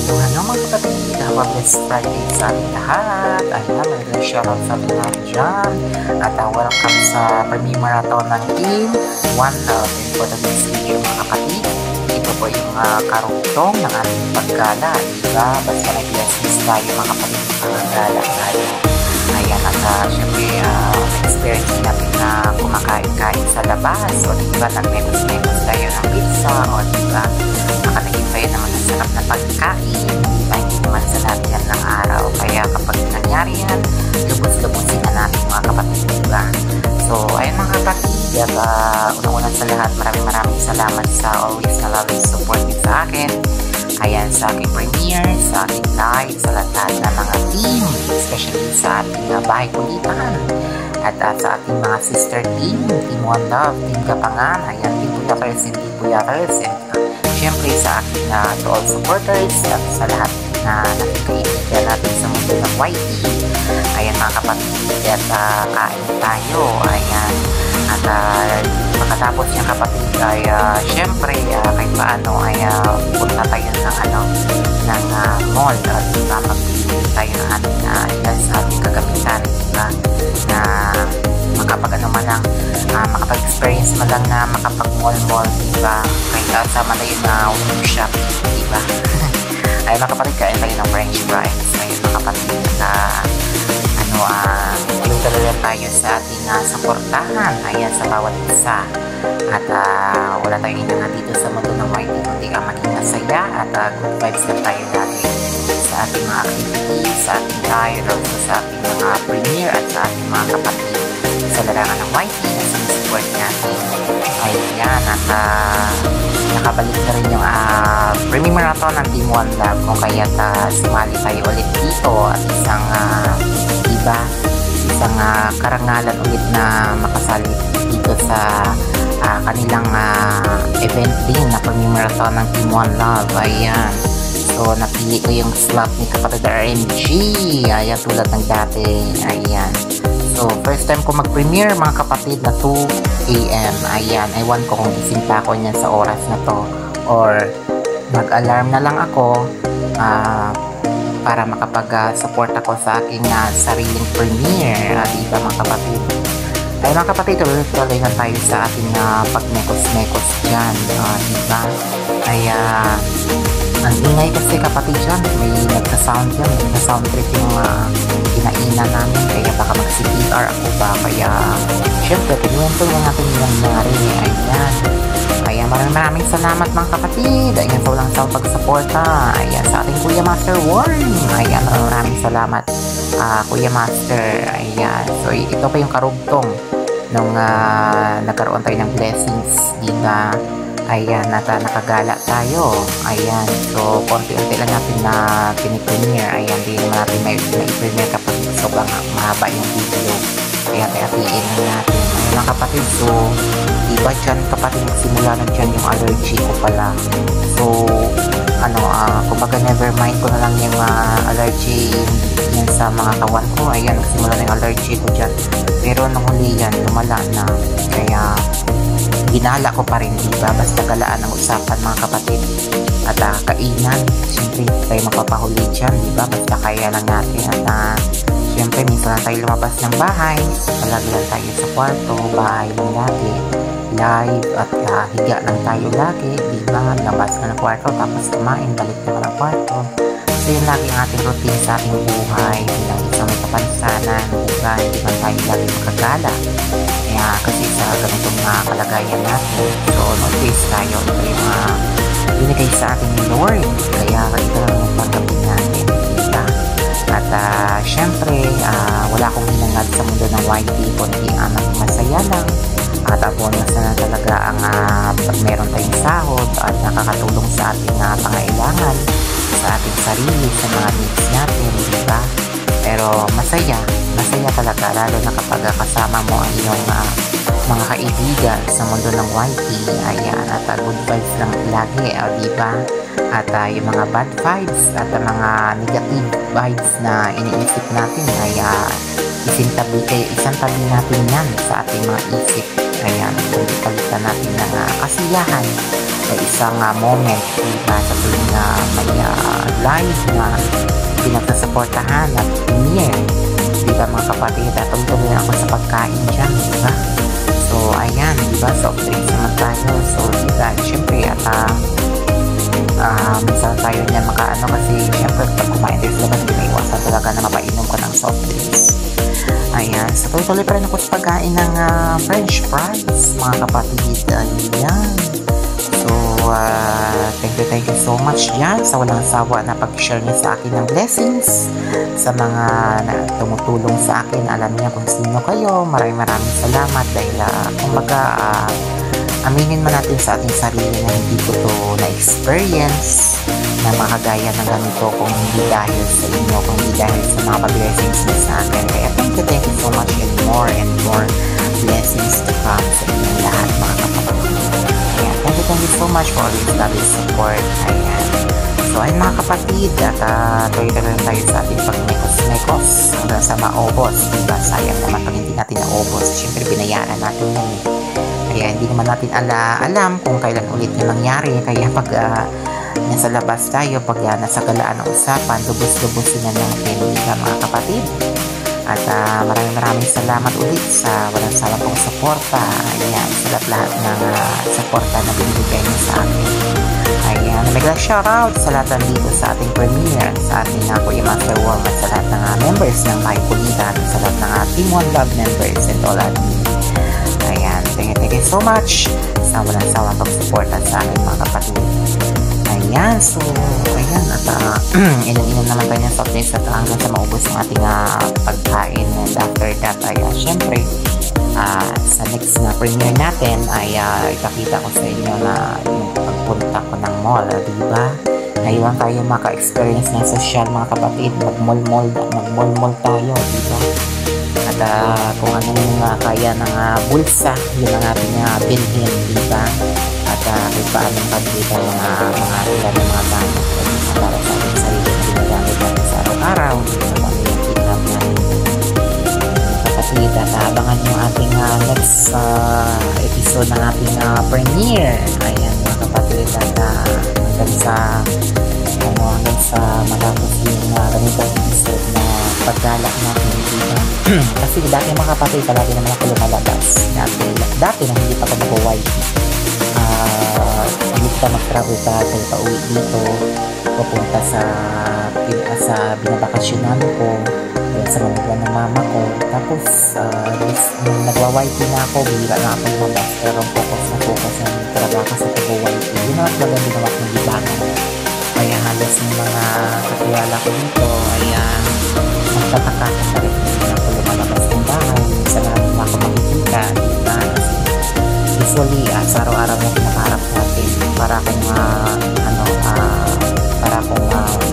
Ano mga kapatid, blessed Friday sa ating lahat. Ayan, shoutout sa ating lahat dyan. At welcome sa Premiere Marathon ng Team One Love. And for the next video mga kapatid, ito po yung karugtong ng ating paggala. Diba? Basta may blessings tayo mga kapatid, paggala tayo. Ayan, at syempre, experience natin na kumakain-kain sa labas. O diba, nag-mekos-mekos tayo ng pizza. O diba, nakanagin tayo naman ang sarap na pagkain. Diba, hindi naman sa lahat yan ng araw. Kaya kapag nangyari yan, lubos-lubusin na natin mga kapatid. Diba? So, ayun mga kapatid. At unang-unang sa lahat, maraming salamat sa always na love and support din sa akin. Ayan, sa aking premiere, sa aking live, sa lahat ng mga team, especially sa ating bahay kulitan, at sa ating mga sister team, Team One Love, Team Gapangan, ayan, Team Buyaters and Team Buyaters, and syempre sa aking to all supporters, at sa lahat na nakikaibigan natin sa mundo ng YT. Ayan mga kapatid, at kain tayo, ayan, at pagkatapos yung kapatid ay syempre kahit paano ay punta tayo ng mall at magbili tayo ng ating ilan sa ating kagamitan, diba? Na makapag-experience man lang na makapag-mall, diba? Kahit sama tayo na workshop, diba? Ay mga kapatid, kain tayo ng french fries. Ayun mga kapatid, talaga tayo sa ating suportahan, ayan, sa bawat isa. At wala tayong hinanga dito sa mundo ng YT, kundi maging masaya at good vibes na tayo natin sa ating mga activities, sa ating live, sa ating mga premiere at sa ating mga kapatid sa larangan ng YT na sinisupport natin. Ayan, at nakabalik na rin yung Premiere Marathon ng Team One Love, kung kaya't sumali tayo ulit dito at isang karangalan ulit na makasali dito sa kanilang event din na Premiere Marathon ng Team One Love. Ayan, so napili ko yung slot ni kapatid RMG, ayan, tulad ng dati. Ayan, so first time ko mag-premiere mga kapatid na 2 AM. Ayan, ewan ko kung isinta ko niyan sa oras na to or mag-alarm na lang ako para makapag-support ako sa aking sariling premiere. Diba mga kapatid? Ay mga kapatid, tuloy na tayo sa ating pag-mekos-mekos dyan. Diba? Kaya ang ingay kasi kapatid dyan, may nagka-sound dyan, may nagka-sound trip yung kinainan namin, kaya baka mag-CPR ako ba, kaya syempre pinuwento na natin yung nangyari. Ayan, kaya maraming salamat mga kapatid. Ayan, sa walang sawang pagsuporta. Ayan, sa ating Kuya Master Warren. Ayan, maraming salamat Kuya Master. Ayan, so ito pa yung karugtong nung nagkaroon tayo ng blessings, diba? Ayan, at nakagala tayo. Ayan, so konti-unti lang natin na pinipremiere. Ayan, di naman natin may premiere kapag sobrang mahaba yung video. Kaya tayatiin na natin. Ayan mga kapatid, so diba dyan kapatid, nagsimula na dyan yung allergy ko pala. So kumbaga never mind ko na lang yung allergy yan sa mga kawan ko. Ayan, nagsimula na yung allergy ko dyan. Pero nung huli yan, lumala na. Kaya ginala ko pa rin, diba? Basta galaan ang usapan mga kapatid. At kainan, siyempre tayo mapapahuli dyan, diba? Basta kaya lang natin. At siyempre minsan lang tayo lumabas ng bahay, palagi lang tayo sa kwarto, bahay lang lagi, live, at higa lang tayo lagi, diba? Labas ka ng kwarto, tapos kumain, balik naman ang kwarto. So yun lagi ang ating routine sa ating buhay, bilang isang may kapansanan, diba? Hindi man tayo lagi makagala. Kaya kasi sa ganitong kalagayan natin, so no-face tayo, ito yung binigay sa ating ni Lord. Kaya ito lang yung pagkabit natin, diba? At syempre, wala akong hinangad sa mundo ng YT, kundi maging masaya lang. At bonus na talaga ang pag meron tayong sahod at nakakatulong sa ating pangailangan, sa ating sarili, sa mga needs natin, diba? Pero masaya talaga, lalo na kapag kasama mo ang iyong mga kaibigan sa mundo ng YT. Ayan, at good vibes lang lagi, diba? At yung mga bad vibes at mga negative vibes na iniisip natin, kaya isang tabi natin yan sa ating mga isip. Ayan, palitan natin ng kasiyahan sa isang moment, diba? Sa tuwing may live na pinagsasaportahan at premiere. Diba mga kapatid, at tuloy ako sa pagkain dyan, diba? So ayan, diba, soft drinks naman tayo. So diba, syempre at minsan tayo niya makaano kasi syempre pag kumain tayo sa labas, hindi may iwasan talaga na mapainom ka ng soft drinks. Ayan, so tuloy pa rin ako sa pagkain ng french fries mga kapatid. Ayan, so thank you so much yan sa walang sawa na pag-share niyo sa akin ng blessings, sa mga tumutulong sa akin. Alam niya kung sino kayo. Maraming salamat dahil kumbaga aminin mo natin sa ating sarili na hindi ko to na-experience na makagaya ng ganito kung hindi dahil sa inyo, kung hindi dahil sa mga blessings niyo sa akin. Kaya thank you so much and more blessings to come sa inyong lahat mga kapatid. Ayan, thank you so much for always love and support. Ayan. So ayun mga kapatid, at tuloy lang tayo sa ating pag-mekos hanggang sa maubos. Diba? Sayang naman pag hindi natin naubos. Siyempre binayaran natin yan eh. Kaya hindi naman natin alam kung kailan ulit yung mangyari. Kaya pag nasa labas tayo, pag nasa galaan ng usapan, lubos-lubosin na natin, diba mga kapatid? At maraming salamat ulit sa walang salang pong suporta. Ayan, sa lahat ng suporta na binibigay niyo sa akin. Ayan, mega shoutout sa lahat dito sa ating premiere, sa ating Kuya Master World, at sa lahat ng members ng Bahay Kulitan, sa lahat ng Team One Love members and all that. Ayan, thank you so much sa walang sawang pagsuporta sa akin mga kapatid. Ayan, so ayan, at inom naman tayo ng soft drinks at hanggang sa maubos yung ating pagkain. And after that ay syempre sa next na premiere natin ay ipakita ko sa inyo na yung pagpunta ko ng mall, diba? Ngayon tayo maka-experience ng social mga kapatid, mag-mall tayo, diba? At kung ano yung kaya ng bulsa, yun ang ating bilhin, diba? At kung paano pabili tayo ng mga ilan ng mga gamit para sa ating sarili na ginagamit natin sa araw-araw, diba? Ano yung kidnap natin kapatid, at abangan yung ating next episode ng ating premiere. Ayan mga kapatid, at hanggang sa matapos yung ganitong episode na paggalak natin dito. Kasi dati mga kapatid, palagi naman ako lumalabas. Dati na hindi pa ako nag-YT. Hindi pa mag-travel tayo pa uwi dito, pupunta sa binabakasyonan ko, sa mamuguan ng mama ko. Tapos nung nagwa-YT na ako, bihira na ako lumabas, pero focus na talaga ako sa pag-YT. Yun naman talaga ginawa kong libangan. Kaya halos ng mga kakilala ko dito ay magtataka kung bakit hindi na ako lumalabas ng bahay. Minsan na naman ako makikita, diba? Usually sa araw-araw na pinakarap natin, para akong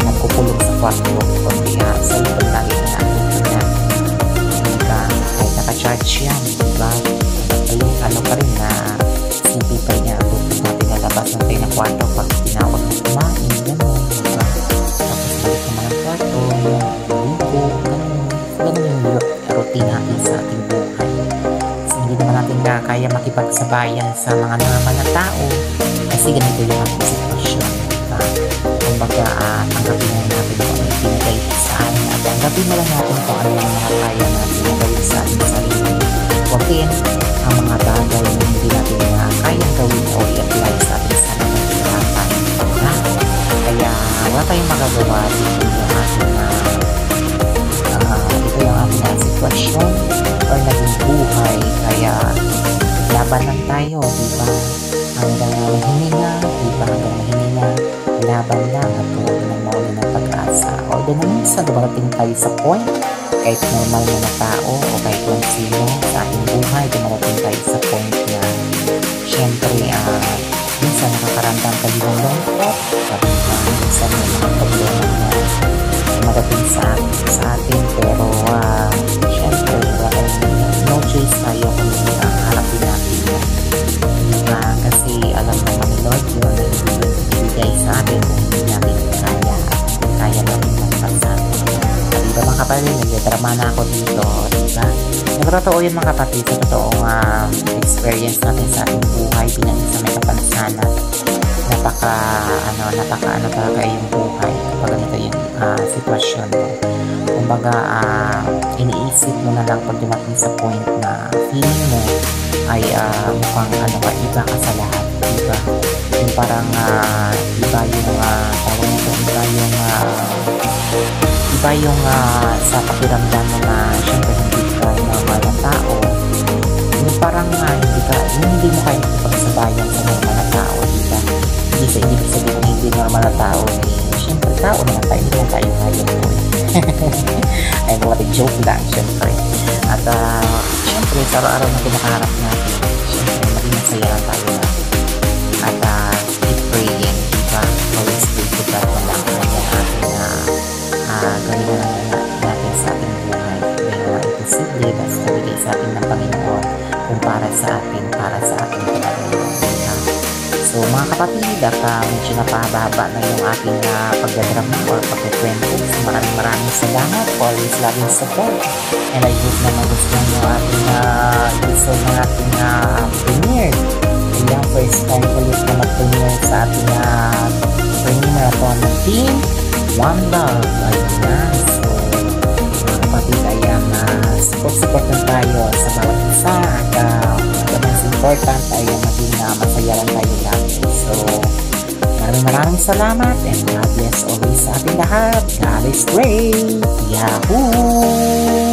nagkukulong sa kwarto, kundi sa likod lagi na natin na kahit naka-charge yan, diba? Ano pa rin na simple pa rin niya ako natin nalabas natin ng kwarto pag tinawag na kumain, gano'n, diba? Tapos balik naman ang kwarto, ligo, gano'n yung routine natin sa ating buhay. So hindi naman natin kaya makipagsabayan sa mga normal na tao kasi ganito yung ating sitwasyon, diba? Kumbaga tanggapin na natin kung ano yung pinigay sa atin, at tanggapin na lang natin kung ano yung makakaya natin na gawin sa ating sarili. Huwag din ang mga bagay na hindi natin kayang gawin o i-apply sa ating sarili na hirapan. Kaya wala tayong magagawa dito yung ating sitwasyon or naging buhay. Kaya laban lang tayo, diba? Hanggang hininga, diba? Hanggang hininga, laban lang at huwag nang mawala ng pag-asa. Although na minsan dumarating tayo sa point, kahit normal na tao o kahit kung sino sa ating buhay, dumarating tayo sa point na syempre minsan nakakaramdam tayo ng lungkot, at minsan may mga problema na madating sa atin, pero syempre no choice tayo kung hindi ang harapin natin yan, diba? Kasi alam naman ni Lord yun na ibigay sa atin kung hindi natin kaya natin magpasa. Diba mga kapatid, nagdadrama na ako dito, diba? Nagtotoo yun mga kapatid, sa totoong experience natin sa ating buhay bilang isang may kapansanan. Napaka talaga yung buhay kapag ganito sitwasyon mo. Kumbaga, iniisip mo na lang pag dumating sa point na feeling mo ay mukhang iba ka sa lahat, diba? Yung parang iba yung tawag nito, iba yung sa pakiramdam mo na syempre hindi ka normal na tao. Yung parang hindi mo kaya ipagsabayan sa normal na tao, diba? Hindi sabihin kung hindi normal na tao, syempre tao naman tayo, hindi mo tayo hayop mo ay mga joke lang syempre. At syempre sa araw-araw na pinakaharap natin, syempre maging masaya lang tayo natin. At keep praying, diba? Always pray to God na lang kaya gawin na lang natin sa ating buhay. Kaya mga imposible, basta bigay sa atin ng Panginoon kung para sa atin talaga yun. So mga kapatid, at medyo napahaba na yung ating pagdadrama or pagkikwento. So maraming salamat for always loving support. And I hope na magustuhan yung ating episode ng ating premiere. Yung first time ulit na mag-premiere sa ating premiere marathon ng Team One Love. Ayan, so mga kapatid, ayan, support lang tayo sa bawat isa. At mas important ay maging masaya lang tayo lagi. So maraming salamat and God bless always sa ating lahat. God is great. Yahoo!